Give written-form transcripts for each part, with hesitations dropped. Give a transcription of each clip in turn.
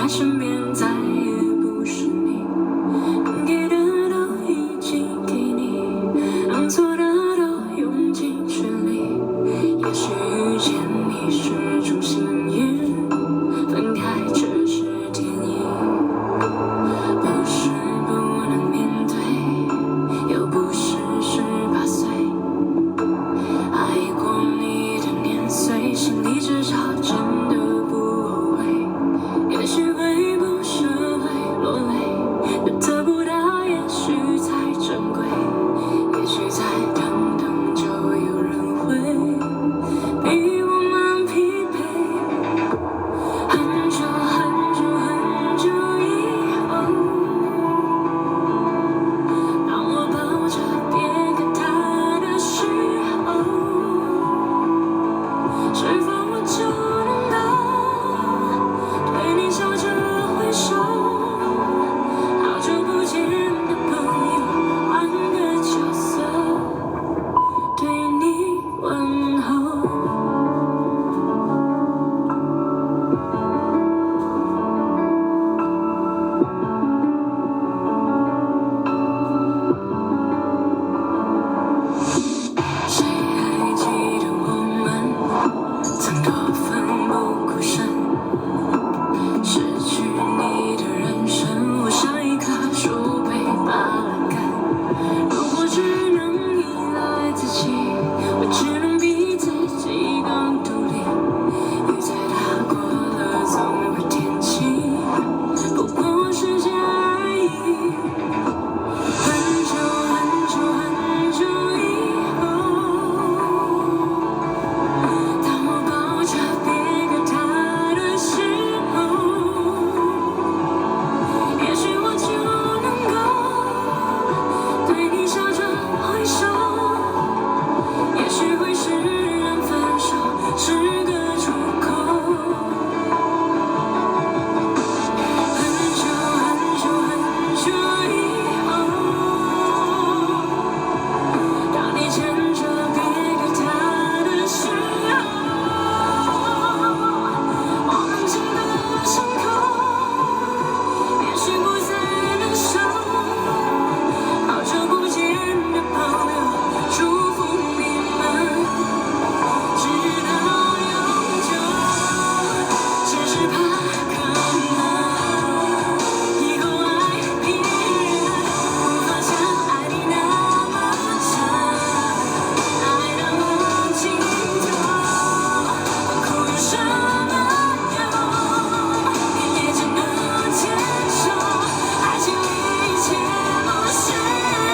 在身边再也不是你，能给的都已经给你，能做的都用尽全力。也许遇见你是种幸运，分开只是天意。不是不能面对，又不是18岁，爱过你的年岁，心里至少真的不后悔。也许会不舍，会落泪，但得不到也许才珍贵。也许再等等就有人会比我们匹配。很久很久很久以后，当我抱着别给他的时候，是否我就能够对你笑着挥手？好久不见的朋友，换个角色对你问候。谁还记得我们曾多奋不顾身？失去你的人生，我像一棵树被拔了根。如果只能依赖自己，我只能逼自己更独立。雨再大过了总会天晴，不过时间而已。很久很久很久以后，当我抱着别给他的时候，也许我就能够对你笑着挥手。也许会释然分手是个出口。很久很久很久以后，当你牵着别给他的时候，我们记得伤口也许不再能收。好久不见的朋友，祝福你们直到永久。只是怕可能以后爱别人，无法像爱你那么深，爱到了尽头，哭有什么用？也只能接受，爱情里一切都是人。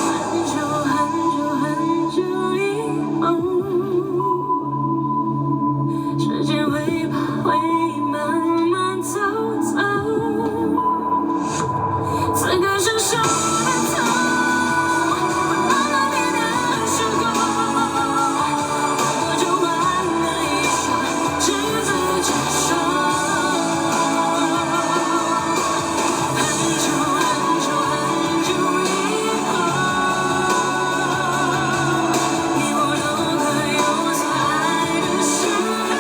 很久很久很久以后，时间会把回忆慢慢走走，此刻伸手的痛，会慢慢变得伤口，我就换了一双执子之手。很久很久很久以后，你我都各有所爱的时候，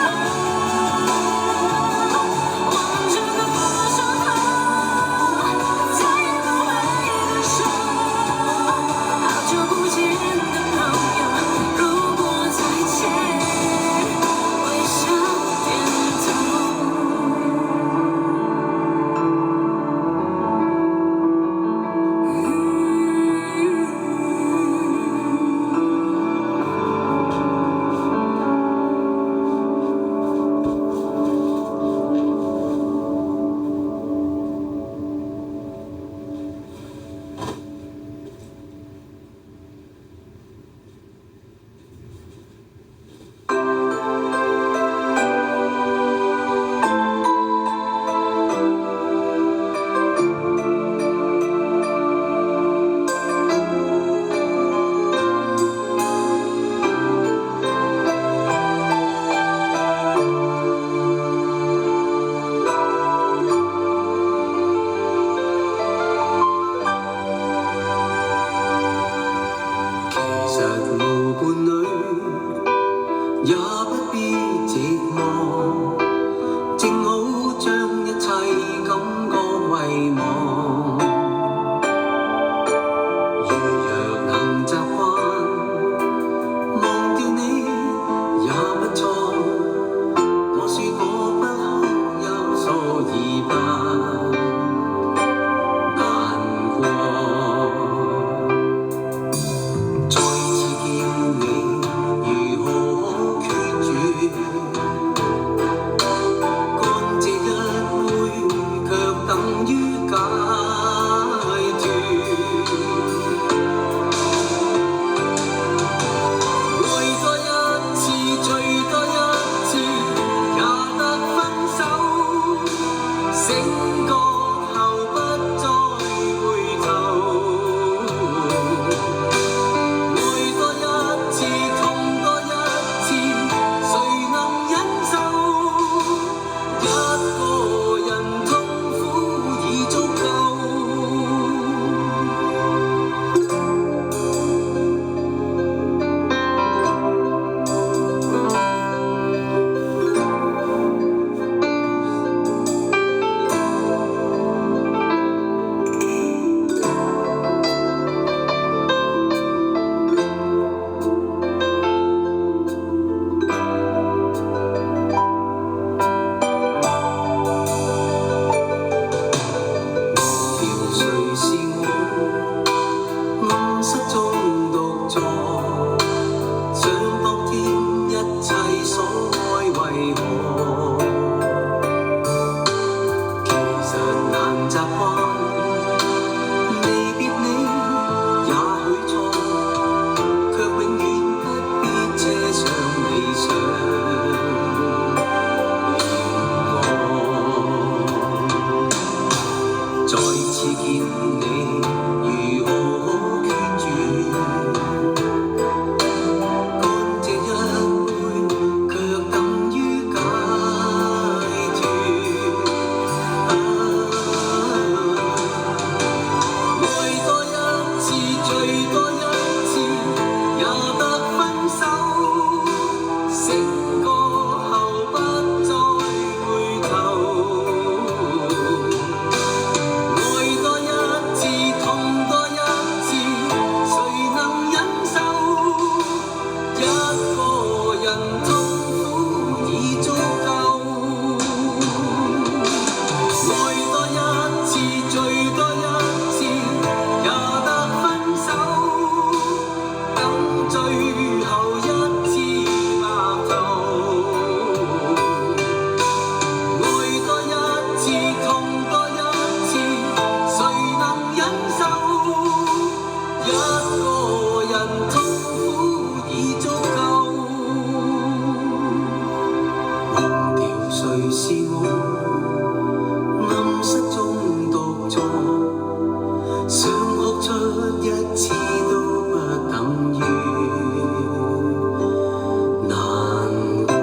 是我暗室中獨坐，想哭出一次都不等於難過。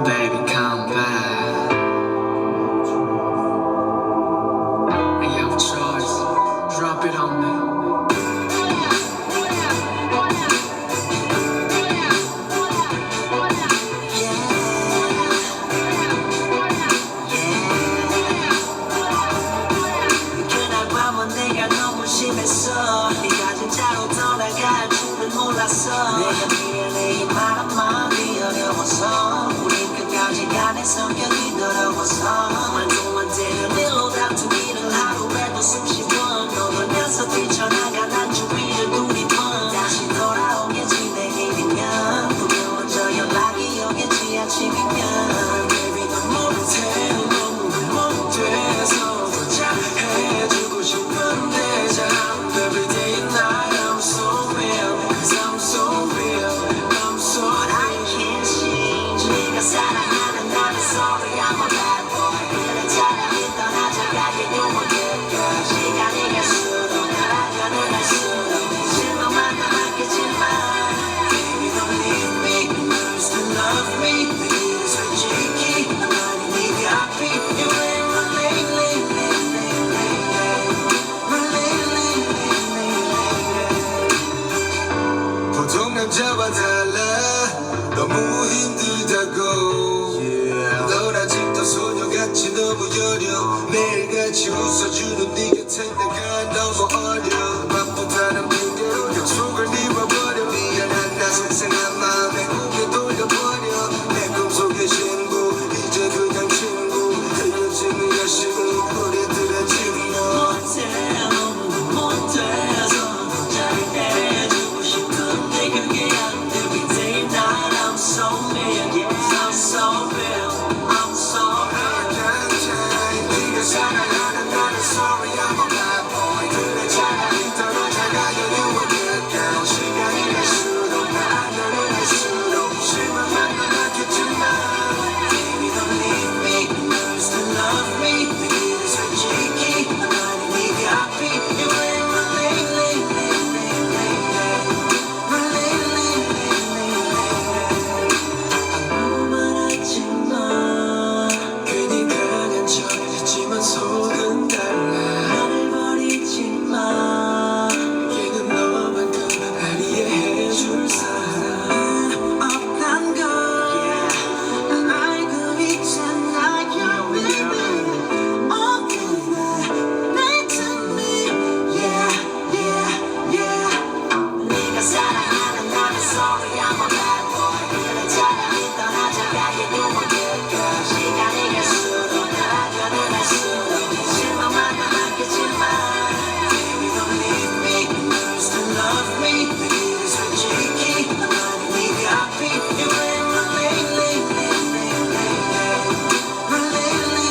Baby, come back. You have a choice. Drop it on me. 그날 밤은 내가 너무 심했어. 네가 진짜로 떠나갈 줄은 몰랐어. 내가 미안해 이 말한마디 어려워서 우린 끝까지 가는 성격이 더러워서 말도 안 되는 일로 다투기를 하루에도 수십 번 넘으면서 뛰쳐나간 한 주위를 두리번 다시 돌아오겠지 내일이면 분명 저 연락이 오겠지 아침이면 Baby 넌 못해 너무 못돼서 더 잘해주고 싶은데 잘 Every day and night I'm so real Cause I'm so real I'm so real 네가 사랑하는 나는 sorry I'm a bad boy 그래 차라리 떠나자 가게 you a good girl 시간이 갈수록 나라면은 할수록 실망만 남았겠지만 Baby don't leave me you still love me 내 길을 솔직히 나만이 네가 앞이 You ain't my lady My lady 보통 남자와 달라 너무 힘들다고 넌 아직도 소녀같이 너무 여려 매일같이 웃어주는 네 곁에 내가 너무 어려 바쁘다는 핑계로 약속을 이뤄버려 미안한 나 생생한 마음에 고개 돌려버려 내 꿈속의 친구 이제 그냥 친구 헤어지는 아쉬운 우리들의 친구 못해 너무 못해서 잘해주고 싶은데 그게 안 돼 Every day and night I'm so real yeah I'm so real I'm so real 네가 사랑하는 나는 sorry I'm a bad boy 그래 차라리 떠나자가요 you a good girl 시간이 갈수록 나 안전을 할수록 실망만 남았겠지만 Baby don't leave me you still love me 내 길을 솔직히 나만이 네가 앞이 You ain't my lady My lady 아무 말 하지마 괜히 강한 척했지만 속은 달라 나를 버리지마 얘는 너만큼 날 이해해줄 사람 없단 걸 난 알고 있잖아 You're with me 어 그래 Need me Yeah yeah yeah 네가 사랑하는 나는 sorry I'm a bad boy 그래 차라리 떠나자 가게 you a good girl 시간이 갈수록 날 안전을 할수록 실망만 남았겠지만 Baby don't leave me you still love me 내 길을 솔직히 나만이 네가 앞이 You ain't my lady My lady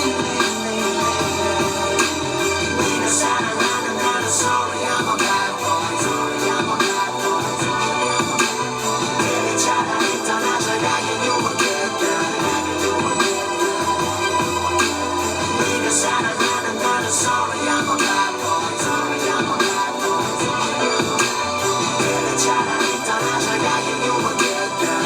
네가 사랑하는 나는 sorry I'm a bad boy Sorry I'm a bad boy 그래 차라리 떠나자 가게 you a good girl 네가 사랑하는 나는 sorry I'm a bad boy Sorry I'm a bad boy 그래 차라리 떠나자 가게 you a good girl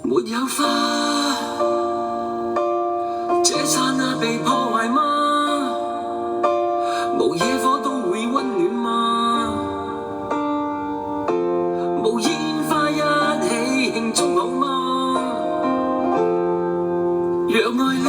沒有花，這剎那被破壞嗎？無野火都會溫暖嗎？無煙花一起慶祝好嗎？若愛戀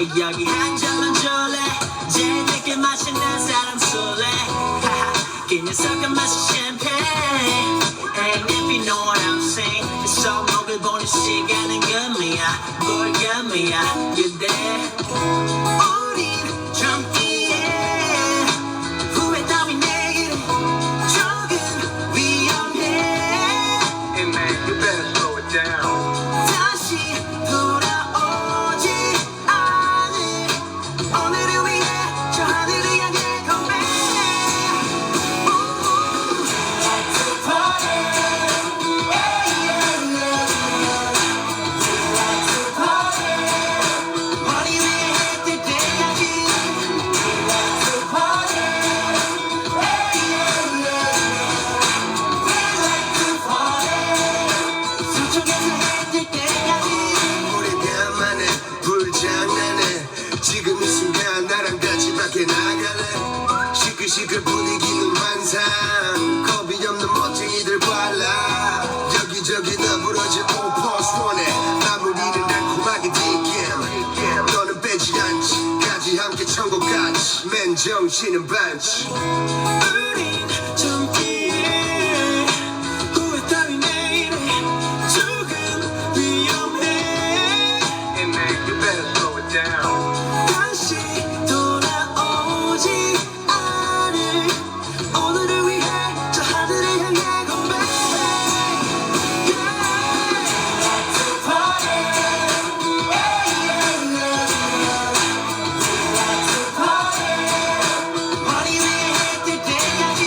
여기 한 잔만 줄래 제일 늦게 마시는 사람 술래 그 녀석은 마시 샴페인 And if you know what I'm saying 손목을 보는 시간은 금이야 뭘 금이야 You there 우린 젊기에 후회 따윈 내일은 조금 위험해 Hey man, you better slow it down. 다시 돌아오지 않을 오늘을 위해 저 하늘을 향해 go back Like to party Like to party 머리 위에 해뜰 때까지 Like to party Like to party 서쪽에서 해뜰 때까지 오래간만에 불장난해 지금 이 순간 나랑 같이 밖에 나갈래 시끌시끌 분위기는 환상 겁이 없는 멋쟁이들 발라 여기저기 너부러진 all plus one에 마무리는 달콤하게 뒷겜 너는 빼지 않지 같이 함께 천국같이 맨정신은 반치 우린 젊기에 후회 따윈 내일에 조금 위험해 Hey man, you better slow it down. 다시 돌아오지 않을 오늘을 위해 저 하늘을 향해 go back Like to party Like to party 머리 위에 해뜰 때까지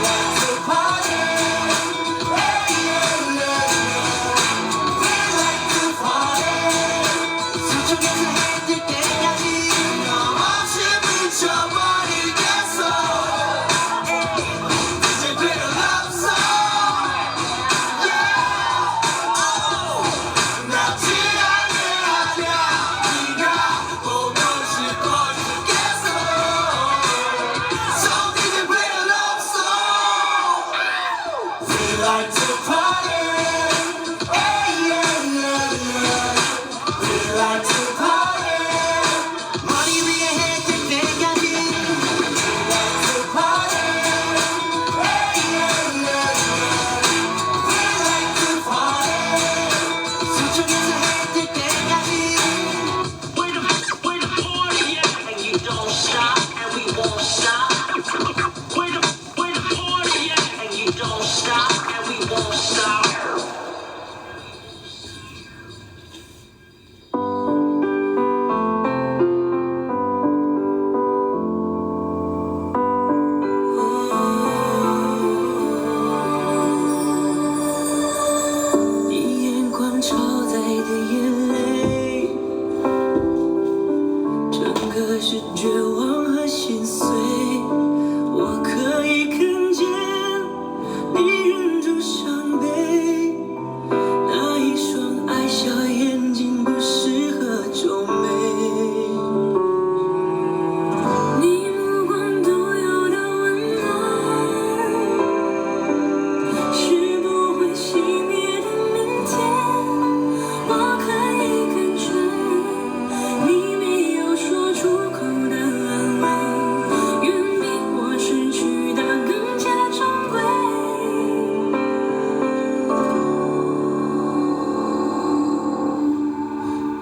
Like to party Like to party 서쪽에서 해뜰 때까지 없이 미쳐버리겠어 이제 필요 없어 나 지나게 하냐 네가 보고 싶어 죽겠어 So 이제 필요 없어 We like to party We like to party 머리 위에 해뜰 때까지 We like to party We like to party 서쪽에서 해뜰 때까지 We're the party and you don't stop and we won't stop We're the party and you don't stop and we won't stop你眼光超载的眼泪，整个是绝望和心碎。我可以看见你忍住伤悲，那一双爱笑眼睛不适合皱眉。你目光独有的温暖，是不会熄灭的明天。我可以感觉你没有说出口的安慰，远比我失去的更加珍贵。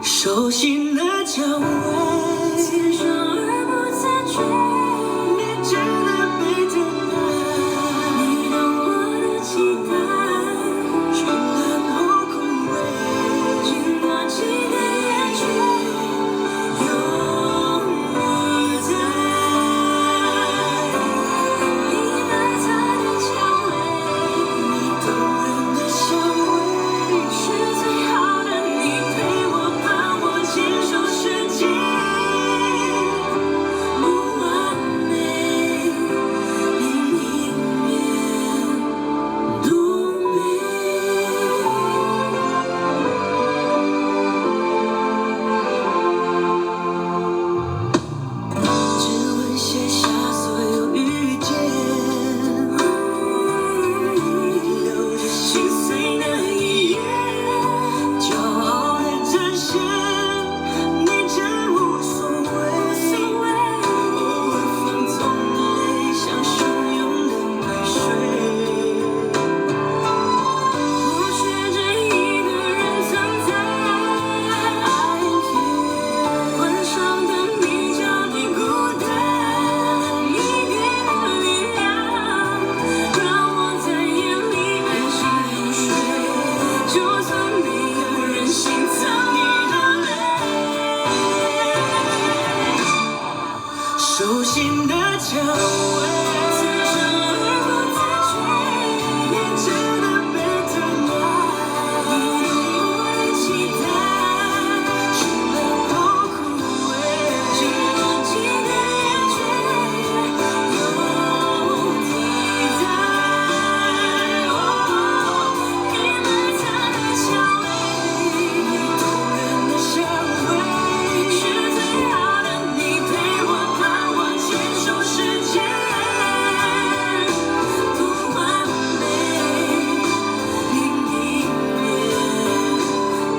熟悉的香味，刺伤而不自觉，你真的被疼爱，你懂我的期待，绚烂后空位，经过几个夜却有你在，你埋藏的蔷薇，你动人的香味，是最好的，你陪我，伴我牵手世界。蔷薇，此生而不自觉，也值得被疼爱。一度我的期待，失了后枯萎，只忘记的厌倦，有替代。你埋藏的蔷薇，你动人的香味，是最好的你陪我盼望牵手世界，不完美，另一面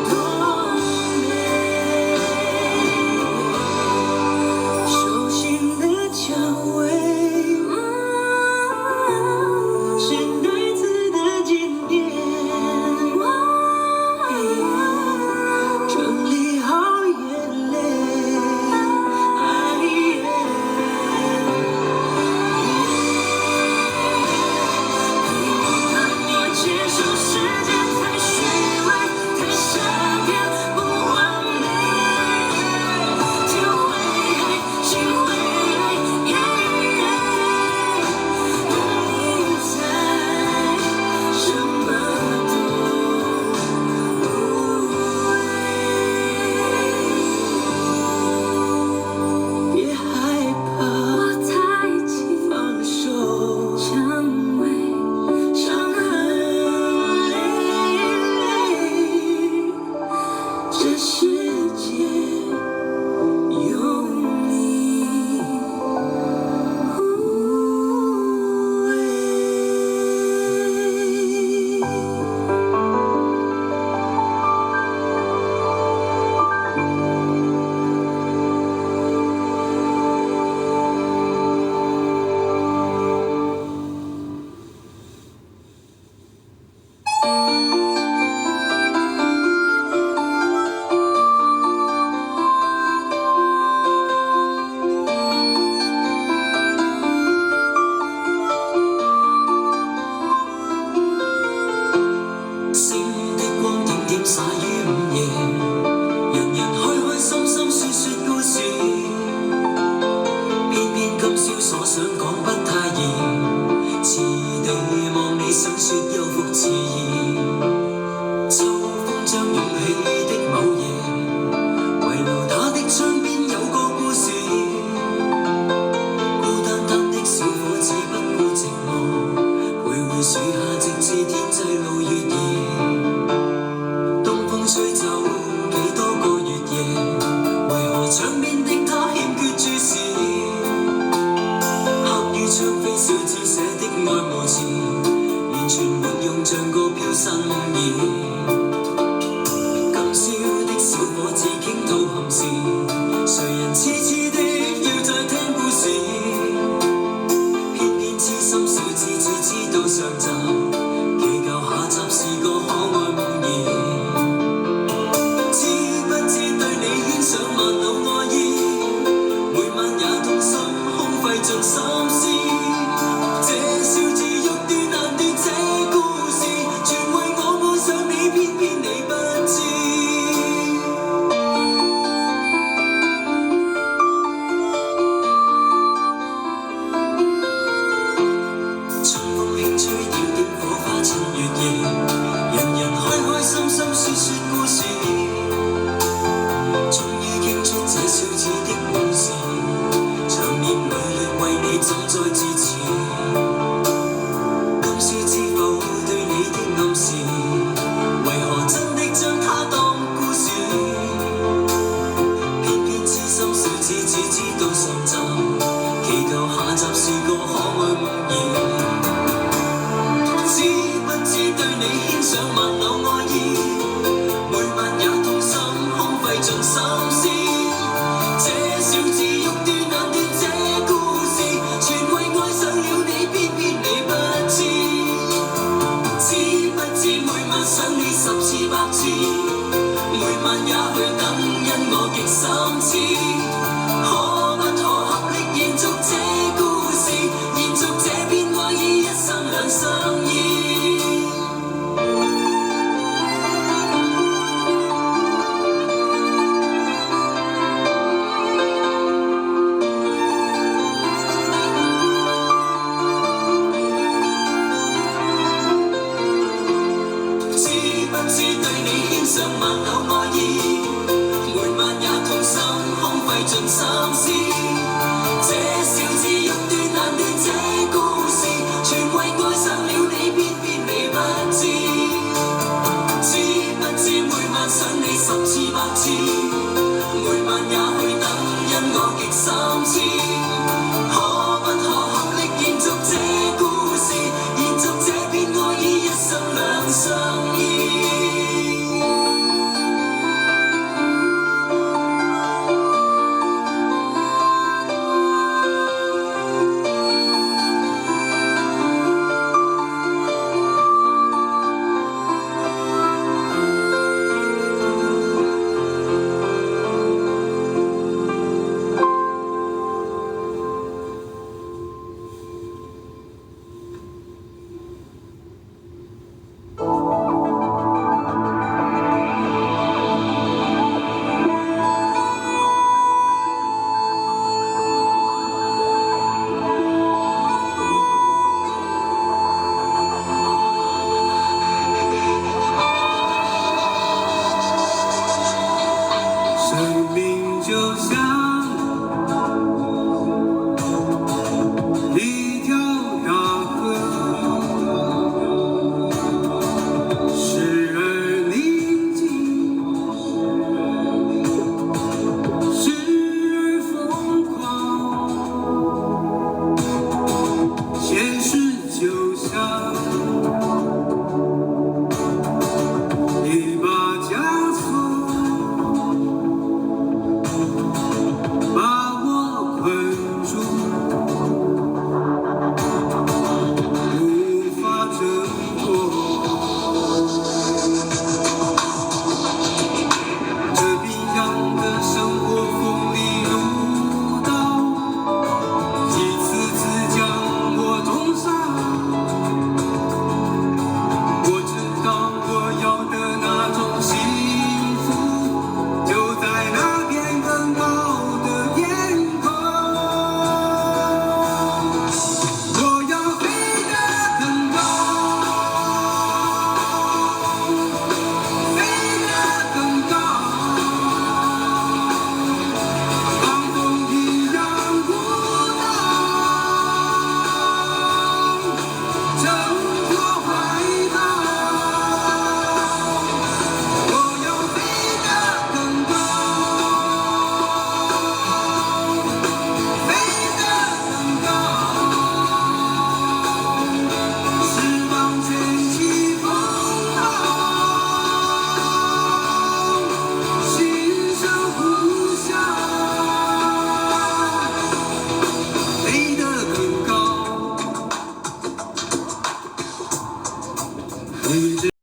多美。手心的蔷薇，是孩子的经典。整理好眼泪，盼我接受世界太虚伪，太善变，不完美。天会黑，心会累，你在，什么都无谓。别害怕，我太近，放手，蔷薇，伤痕累，这世界有你无畏。星的光點點灑於午夜，人人開開心心説説故事，偏偏今宵所想講不太易，遲地望你想説有福遲疑，秋風將湧起的某夜，遺留他的窗邊有個故事，孤單單的小伙子不顧寂寞，徘徊樹下直至天際露月兒。東風吹走幾多個月夜，為何窗邊的他欠缺注視？刻於窗扉小字寫的愛無詞，完全沒用像個飄身兒。今宵的小伙子傾吐含事，誰人痴痴的要再聽故事？偏偏痴心小子只知道上集，祈求下集是個可愛夢兒。知不知對你牽上萬縷愛意，每晚也痛心空費盡心思。這小子欲斷難斷這故事，全為我愛上你，偏偏你不知。春風輕吹點點火花襯月夜，人人開開心心説説故事。終於傾出這小子的故事，長年累月為你怎再支持？今宵知否對你的暗示，為何真的將它當故事？偏偏痴心小子只知道上集，祈求下集是個可愛夢兒。知不知對你牽上萬縷愛意，每晚也痛心空費盡心思。這小子欲斷難斷這故事，全為愛上了你，偏偏你不知。知不知每晚想你10次100次，每晚也去等，因我極心知。可不可合力延續這故事，延續這片愛意，一生兩相依。能三思。這小子欲斷難斷這故事，全為愛上了你，偏偏你不知。知不知每晚想你10次100次，每晚也去等，因我極三思。可不可合力延續這故事，延續這片愛意，一生兩相依。生命就像一条大河，时而宁静，时而疯狂。现实就像一把枷锁，把我困住，无法挣脱。这冰凉的生活锋利如刀，一次次将我重伤。我知道我要的那种幸福，就在那片更高的天空。我要飞得更高，飞得更高，像风一样舞蹈，挣脱怀抱。我要飞得更高，飞得更高，释放卷起风浪，心声呼啸，飞得更高。